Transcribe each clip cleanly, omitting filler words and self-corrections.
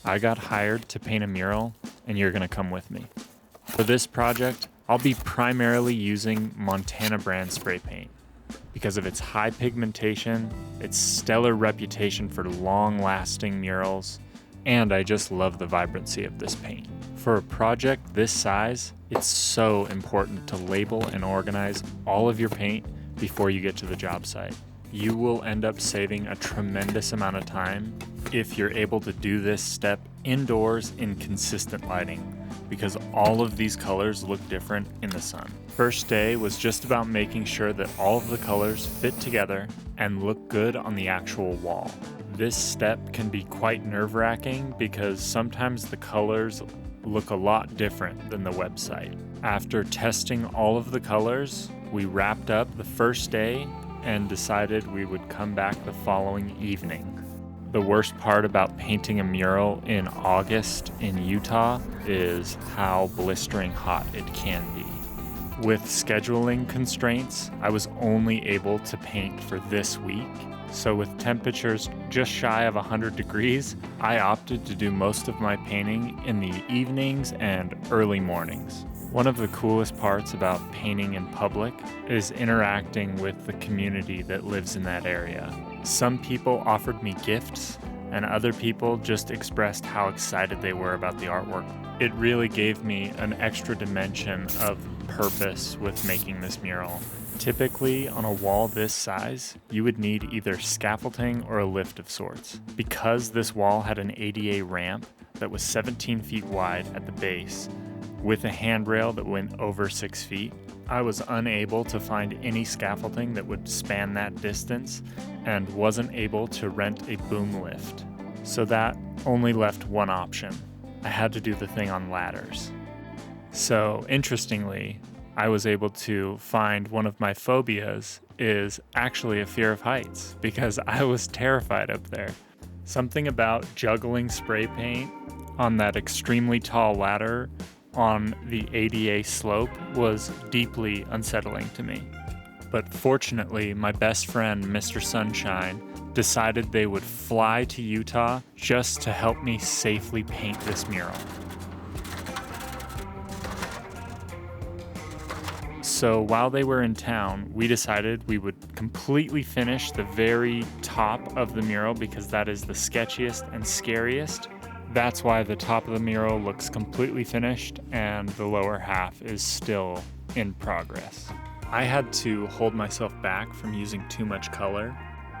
I got hired to paint a mural, and you're gonna come with me. For this project, I'll be primarily using Montana brand spray paint because of its high pigmentation, its stellar reputation for long-lasting murals, and I just love the vibrancy of this paint. For a project this size, it's so important to label and organize all of your paint before you get to the job site. You will end up saving a tremendous amount of time if you're able to do this step indoors in consistent lighting, because all of these colors look different in the sun. First day was just about making sure that all of the colors fit together and look good on the actual wall. This step can be quite nerve-wracking because sometimes the colors look a lot different than the website. After testing all of the colors, we wrapped up the first day and decided we would come back the following evening. The worst part about painting a mural in August in Utah is how blistering hot it can be. With scheduling constraints, I was only able to paint for this week. So with temperatures just shy of 100 degrees, I opted to do most of my painting in the evenings and early mornings. One of the coolest parts about painting in public is interacting with the community that lives in that area. Some people offered me gifts, and other people just expressed how excited they were about the artwork. It really gave me an extra dimension of purpose with making this mural. Typically, on a wall this size, you would need either scaffolding or a lift of sorts. Because this wall had an ADA ramp that was 17 feet wide at the base, with a handrail that went over 6 feet, I was unable to find any scaffolding that would span that distance and wasn't able to rent a boom lift. So that only left one option. I had to do the thing on ladders. So interestingly, I was able to find one of my phobias is actually a fear of heights because I was terrified up there. Something about juggling spray paint on that extremely tall ladder on the ADA slope was deeply unsettling to me. But fortunately, my best friend, Mr. Sunshine, decided they would fly to Utah just to help me safely paint this mural. So while they were in town, we decided we would completely finish the very top of the mural because that is the sketchiest and scariest. That's why the top of the mural looks completely finished and the lower half is still in progress. I had to hold myself back from using too much color.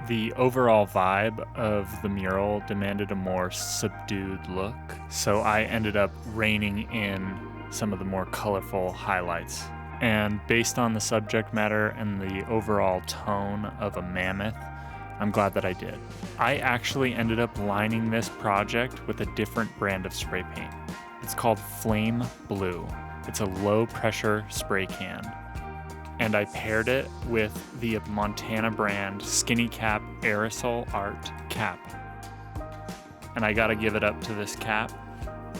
The overall vibe of the mural demanded a more subdued look, so I ended up reining in some of the more colorful highlights. And based on the subject matter and the overall tone of a mammoth, I'm glad that I did. I actually ended up lining this project with a different brand of spray paint. It's called Flame Blue. It's a low pressure spray can. And I paired it with the Montana brand Skinny Cap Aerosol Art cap. And I gotta give it up to this cap,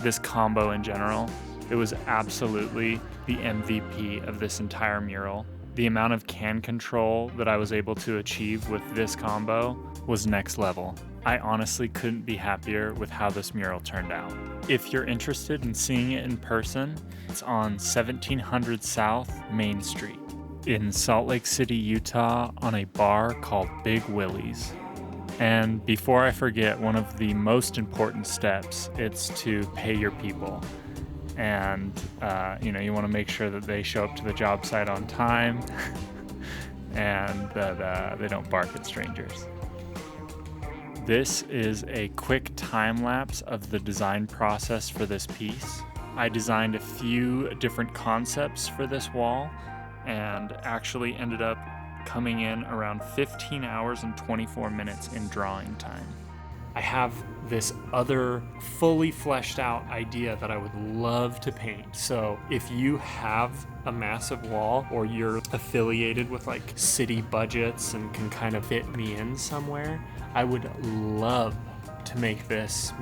this combo in general. It was absolutely the MVP of this entire mural. The amount of can control that I was able to achieve with this combo was next level. I honestly couldn't be happier with how this mural turned out. If you're interested in seeing it in person, it's on 1700 South Main Street in Salt Lake City, Utah, on a bar called Big Willie's. And before I forget, one of the most important steps, it's to pay your people. And you want to make sure that they show up to the job site on time and that they don't bark at strangers. This is a quick time lapse of the design process for this piece. I designed a few different concepts for this wall and actually ended up coming in around 15 hours and 24 minutes in drawing time. I have this other fully fleshed out idea that I would love to paint. So if you have a massive wall or you're affiliated with like city budgets and can kind of fit me in somewhere, I would love to make this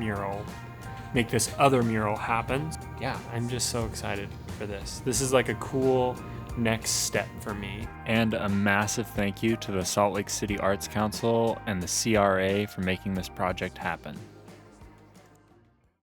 other mural happen. Yeah, I'm just so excited for this. This is like a cool next step for me. And a massive thank you to the Salt Lake City Arts Council and the CRA for making this project happen.